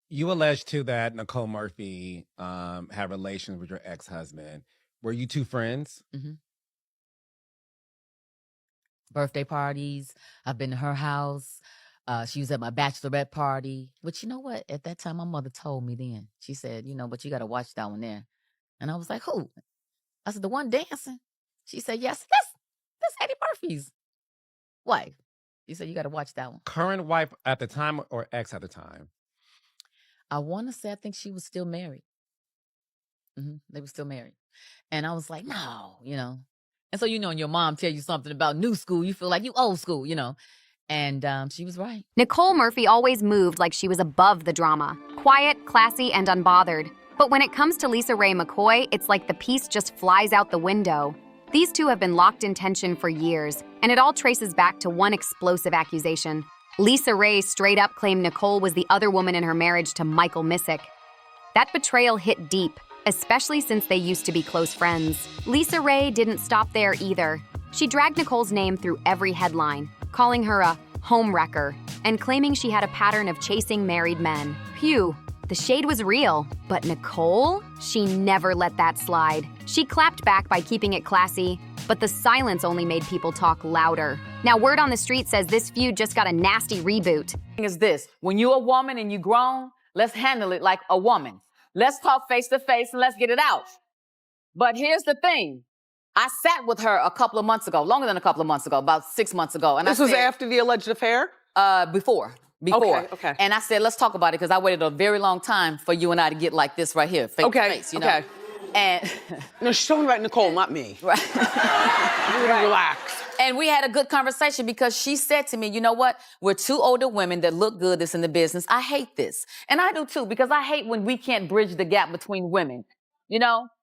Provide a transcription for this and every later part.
You alleged too that Nicole Murphy had relations with your ex-husband. Were you two friends? Mm-hmm. Birthday parties. I've been to her house. She was at my bachelorette party. But you know what? At that time, my mother told me then. She said, but you got to watch that one there. And I was like, who? I said, the one dancing. She said, yes, that's Eddie Murphy's wife. She said, you got to watch that one. Current wife at the time or ex at the time? I want to say, I think she was still married. They were still married. And I was like, no, And so, when your mom tell you something about new school, you feel like you old school, And she was right. Nicole Murphy always moved like she was above the drama, quiet, classy, and unbothered. But when it comes to LisaRaye McCoy, it's like the piece just flies out the window. These two have been locked in tension for years, and it all traces back to one explosive accusation. LisaRaye straight up claimed Nicole was the other woman in her marriage to Michael Missick. That betrayal hit deep, especially since they used to be close friends. LisaRaye didn't stop there either. She dragged Nicole's name through every headline, calling her a homewrecker, and claiming she had a pattern of chasing married men. Phew, the shade was real. But Nicole? She never let that slide. She clapped back by keeping it classy, but the silence only made people talk louder. Now, word on the street says this feud just got a nasty reboot. Is this, when you're a woman and you grown, let's handle it like a woman. Let's talk face to face and let's get it out. But here's the thing. I sat with her a couple of months ago, longer than a couple of months ago, about 6 months ago. And this was after the alleged affair? Before. Okay. And I said, let's talk about it, because I waited a very long time for you and I to get like this right here, face to face, know? And no, she's talking about Nicole, not me. Right. Relax. And we had a good conversation, because she said to me, you know what? We're two older women that look good that's in the business. I hate this. And I do too, because I hate when we can't bridge the gap between women.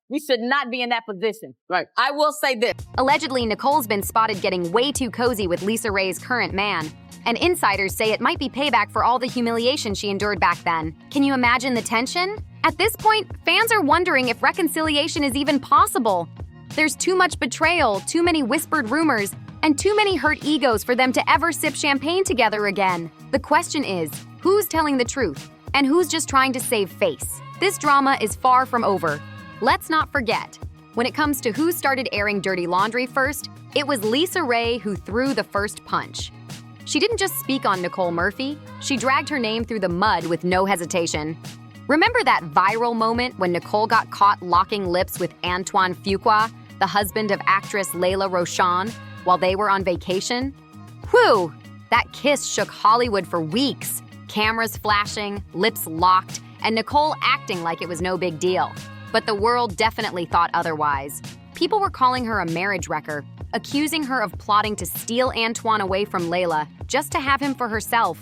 We should not be in that position. Right. I will say this. Allegedly, Nicole's been spotted getting way too cozy with LisaRaye's current man. And insiders say it might be payback for all the humiliation she endured back then. Can you imagine the tension? At this point, fans are wondering if reconciliation is even possible. There's too much betrayal, too many whispered rumors, and too many hurt egos for them to ever sip champagne together again. The question is, who's telling the truth? And who's just trying to save face? This drama is far from over. Let's not forget, when it comes to who started airing dirty laundry first, it was LisaRaye who threw the first punch. She didn't just speak on Nicole Murphy, she dragged her name through the mud with no hesitation. Remember that viral moment when Nicole got caught locking lips with Antoine Fuqua, the husband of actress Layla Rochon, while they were on vacation? Whew! That kiss shook Hollywood for weeks. Cameras flashing, lips locked, and Nicole acting like it was no big deal. But the world definitely thought otherwise. People were calling her a marriage wrecker, accusing her of plotting to steal Antoine away from Layla just to have him for herself.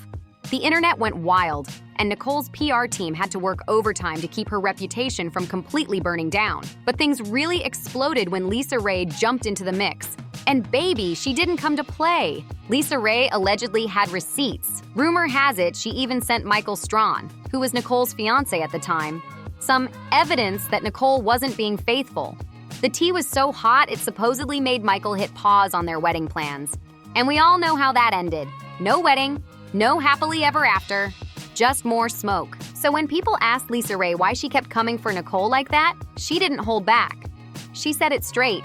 The internet went wild, and Nicole's PR team had to work overtime to keep her reputation from completely burning down. But things really exploded when LisaRaye jumped into the mix. And baby, she didn't come to play. LisaRaye allegedly had receipts. Rumor has it she even sent Michael Strawn, who was Nicole's fiancé at the time, some evidence that Nicole wasn't being faithful. The tea was so hot, it supposedly made Michael hit pause on their wedding plans. And we all know how that ended. No wedding, no happily ever after, just more smoke. So when people asked LisaRaye why she kept coming for Nicole like that, she didn't hold back. She said it straight.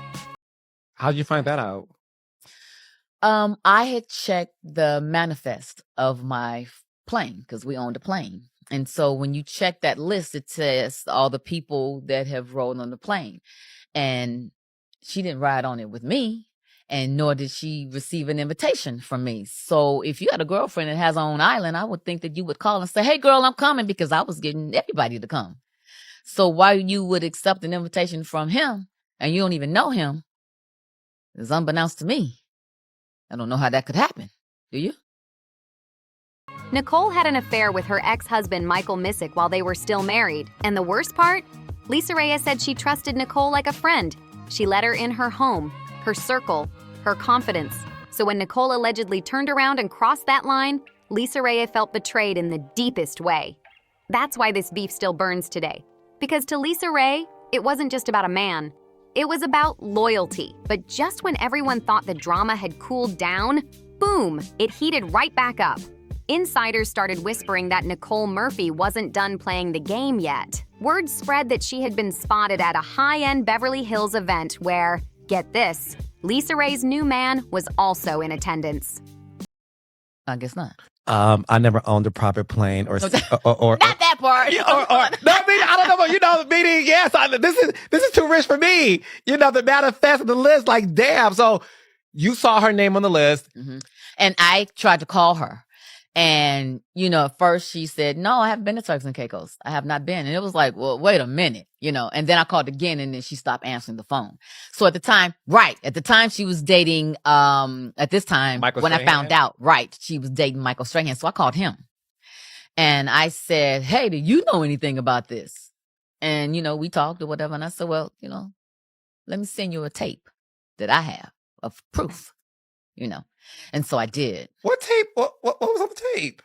How'd you find that out? I had checked the manifest of my plane, because we owned a plane. And so when you check that list, it says all the people that have rode on the plane. And she didn't ride on it with me, and nor did she receive an invitation from me. So if you had a girlfriend that has her own island, I would think that you would call and say, hey, girl, I'm coming, because I was getting everybody to come. So why you would accept an invitation from him and you don't even know him is unbeknownst to me. I don't know how that could happen. Do you? Nicole had an affair with her ex-husband Michael Missick while they were still married. And the worst part? LisaRaye said she trusted Nicole like a friend. She let her in her home, her circle, her confidence. So when Nicole allegedly turned around and crossed that line, LisaRaye felt betrayed in the deepest way. That's why this beef still burns today. Because to LisaRaye, it wasn't just about a man. It was about loyalty. But just when everyone thought the drama had cooled down, boom, it heated right back up. Insiders started whispering that Nicole Murphy wasn't done playing the game yet. Word spread that she had been spotted at a high-end Beverly Hills event where, get this, LisaRaye's new man was also in attendance. I guess not. I never owned a private plane or Not that part. no, I mean, I don't know, but meaning, yes, this is too rich for me. The manifest of the list, like, damn. So you saw her name on the list. Mm-hmm. And I tried to call her. And, at first she said, no, I haven't been to Turks and Caicos. I have not been. And it was like, well, wait a minute, and then I called again and then she stopped answering the phone. So at the time she was dating, at this time, Michael when Strahan? I found out, she was dating Michael Strahan. So I called him and I said, hey, do you know anything about this? And, we talked or whatever. And I said, well, let me send you a tape that I have of proof, And so I did. What tape? What was on the tape?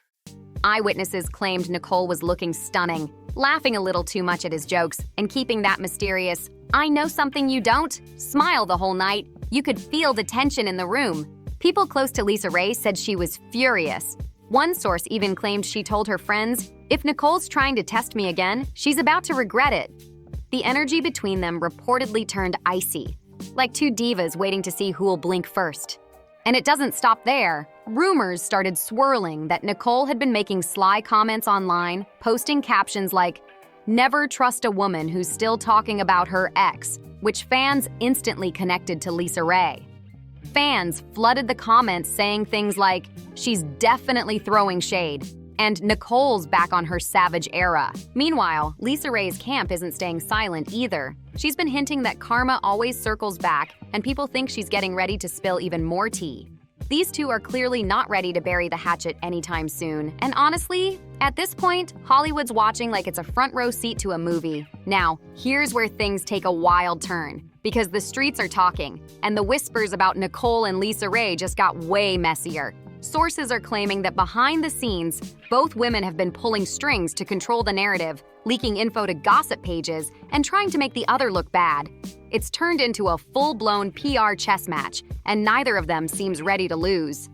Eyewitnesses claimed Nicole was looking stunning, laughing a little too much at his jokes, and keeping that mysterious, I know something you don't, smile the whole night. You could feel the tension in the room. People close to LisaRaye said she was furious. One source even claimed she told her friends, if Nicole's trying to test me again, she's about to regret it. The energy between them reportedly turned icy, like two divas waiting to see who'll blink first. And it doesn't stop there. Rumors started swirling that Nicole had been making sly comments online, posting captions like, never trust a woman who's still talking about her ex, which fans instantly connected to LisaRaye. Fans flooded the comments saying things like, she's definitely throwing shade, and Nicole's back on her savage era. Meanwhile, LisaRaye's camp isn't staying silent either. She's been hinting that karma always circles back, and people think she's getting ready to spill even more tea. These two are clearly not ready to bury the hatchet anytime soon, and honestly, at this point, Hollywood's watching like it's a front row seat to a movie. Now, here's where things take a wild turn, because the streets are talking, and the whispers about Nicole and LisaRaye just got way messier. Sources are claiming that behind the scenes, both women have been pulling strings to control the narrative, leaking info to gossip pages, and trying to make the other look bad. It's turned into a full-blown PR chess match, and neither of them seems ready to lose.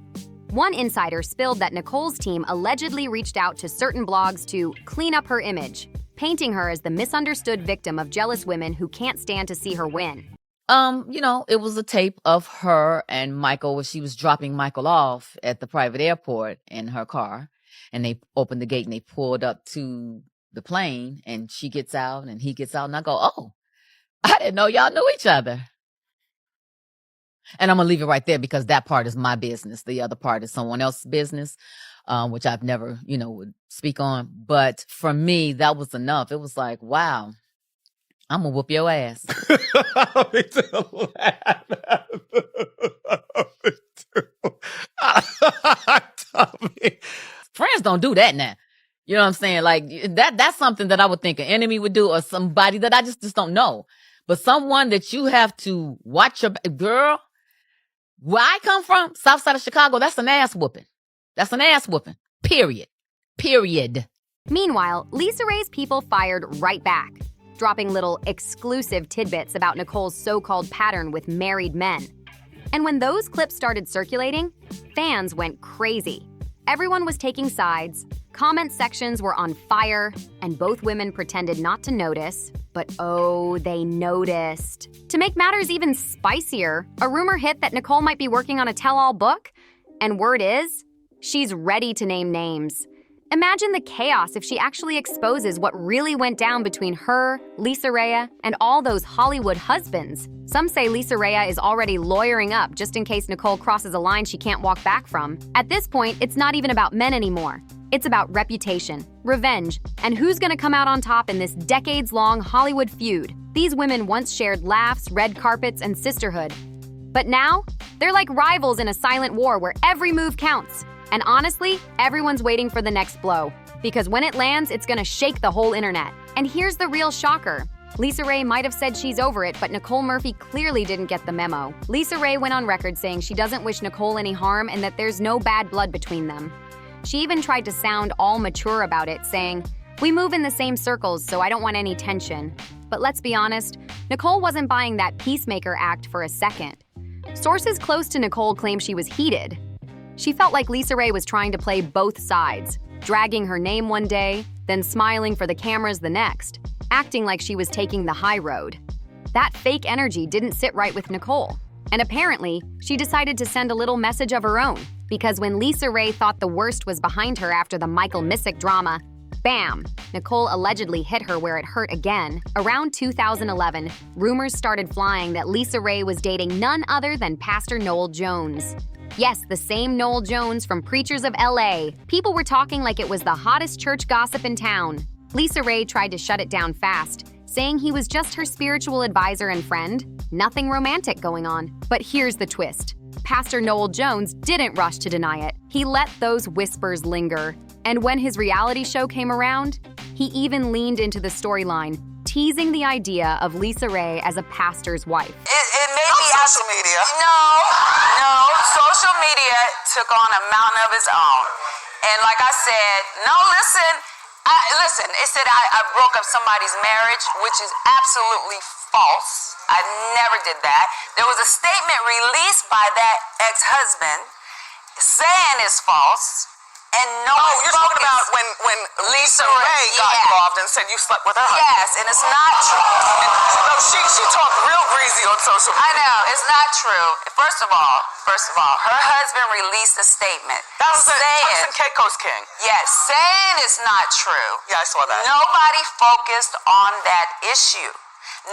One insider spilled that Nicole's team allegedly reached out to certain blogs to clean up her image, painting her as the misunderstood victim of jealous women who can't stand to see her win. It was a tape of her and Michael where she was dropping Michael off at the private airport in her car. And they opened the gate and they pulled up to the plane and she gets out and he gets out. And I go, oh, I didn't know y'all knew each other. And I'm going to leave it right there because that part is my business. The other part is someone else's business, which I've never, would speak on. But for me, that was enough. It was like, wow. I'm gonna whoop your ass. Me too. Friends don't do that now. You know what I'm saying? Like that's something that I would think an enemy would do or somebody that I just don't know. But someone that you have to watch your girl. Where I come from, south side of Chicago, that's an ass whooping. That's an ass whooping. Period. Meanwhile, LisaRaye's people fired right back, dropping little exclusive tidbits about Nicole's so-called pattern with married men. And when those clips started circulating, fans went crazy. Everyone was taking sides, comment sections were on fire, and both women pretended not to notice, but oh, they noticed. To make matters even spicier, a rumor hit that Nicole might be working on a tell-all book, and word is, she's ready to name names. Imagine the chaos if she actually exposes what really went down between her, LisaRaye, and all those Hollywood husbands. Some say LisaRaye is already lawyering up just in case Nicole crosses a line she can't walk back from. At this point, it's not even about men anymore. It's about reputation, revenge, and who's gonna come out on top in this decades-long Hollywood feud. These women once shared laughs, red carpets, and sisterhood. But now, they're like rivals in a silent war where every move counts. And honestly, everyone's waiting for the next blow, because when it lands, it's gonna shake the whole internet. And here's the real shocker. LisaRaye might have said she's over it, but Nicole Murphy clearly didn't get the memo. LisaRaye went on record saying she doesn't wish Nicole any harm and that there's no bad blood between them. She even tried to sound all mature about it, saying, "We move in the same circles, so I don't want any tension." But let's be honest, Nicole wasn't buying that peacemaker act for a second. Sources close to Nicole claim she was heated. She felt like LisaRaye was trying to play both sides, dragging her name one day, then smiling for the cameras the next, acting like she was taking the high road. That fake energy didn't sit right with Nicole. And apparently, she decided to send a little message of her own, because when LisaRaye thought the worst was behind her after the Michael Missick drama, bam! Nicole allegedly hit her where it hurt again. Around 2011, rumors started flying that LisaRaye was dating none other than Pastor Noel Jones. Yes, the same Noel Jones from Preachers of LA. People were talking like it was the hottest church gossip in town. LisaRaye tried to shut it down fast, saying he was just her spiritual advisor and friend. Nothing romantic going on. But here's the twist. Pastor Noel Jones didn't rush to deny it. He let those whispers linger. And when his reality show came around, he even leaned into the storyline, teasing the idea of LisaRaye as a pastor's wife. It may be social media. No, social media took on a mountain of its own. And like I said, no, listen, it said I broke up somebody's marriage, which is absolutely false. I never did that. There was a statement released by that ex-husband saying it's false. And no, you're talking about when LisaRaye got involved and said you slept with her husband. Yes, and it's not true. No, she talked real breezy on social media. I know, it's not true. First of all, her husband released a statement. That was Tyson Keiko's king. Yes, saying it's not true. Yeah, I saw that. Nobody focused on that issue.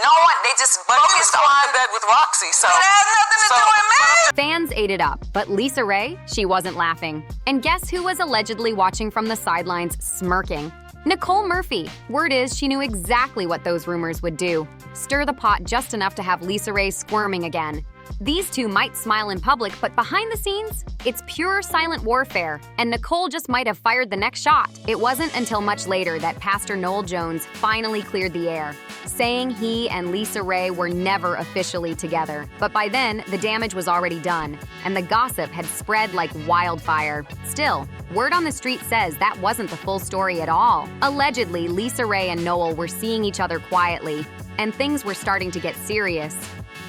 No one, they just focused on bed with Roxy, so it had nothing to do with me. Fans ate it up, but LisaRaye, she wasn't laughing. And guess who was allegedly watching from the sidelines, smirking? Nicole Murphy. Word is she knew exactly what those rumors would do. Stir the pot just enough to have LisaRaye squirming again. These two might smile in public, but behind the scenes, it's pure silent warfare, and Nicole just might have fired the next shot. It wasn't until much later that Pastor Noel Jones finally cleared the air, saying he and LisaRaye were never officially together. But by then, the damage was already done, and the gossip had spread like wildfire. Still, word on the street says that wasn't the full story at all. Allegedly, LisaRaye and Noel were seeing each other quietly, and things were starting to get serious.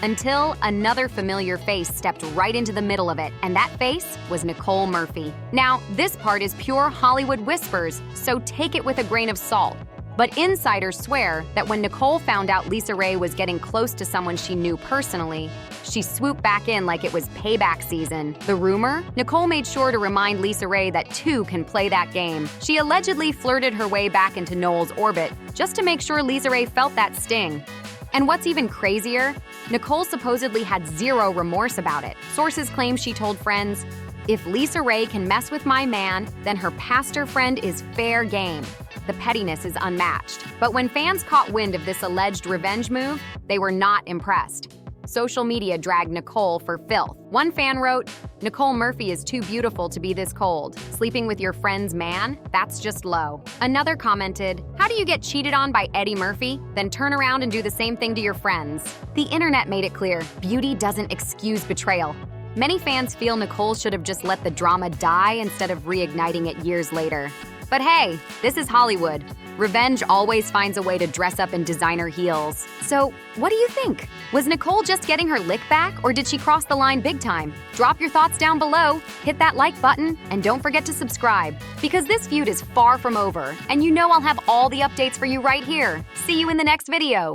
Until another familiar face stepped right into the middle of it, and that face was Nicole Murphy. Now, this part is pure Hollywood whispers, so take it with a grain of salt. But insiders swear that when Nicole found out LisaRaye was getting close to someone she knew personally, she swooped back in like it was payback season. The rumor? Nicole made sure to remind LisaRaye that two can play that game. She allegedly flirted her way back into Noel's orbit just to make sure LisaRaye felt that sting. And what's even crazier, Nicole supposedly had zero remorse about it. Sources claim she told friends, "If LisaRaye can mess with my man, then her pastor friend is fair game." The pettiness is unmatched. But when fans caught wind of this alleged revenge move, they were not impressed. Social media dragged Nicole for filth. One fan wrote, "Nicole Murphy is too beautiful to be this cold. Sleeping with your friend's man? That's just low." Another commented, "How do you get cheated on by Eddie Murphy, then turn around and do the same thing to your friends?" The internet made it clear, beauty doesn't excuse betrayal. Many fans feel Nicole should have just let the drama die instead of reigniting it years later. But hey, this is Hollywood. Revenge always finds a way to dress up in designer heels. So, what do you think? Was Nicole just getting her lick back, or did she cross the line big time? Drop your thoughts down below, hit that like button, and don't forget to subscribe. Because this feud is far from over, and you know I'll have all the updates for you right here. See you in the next video.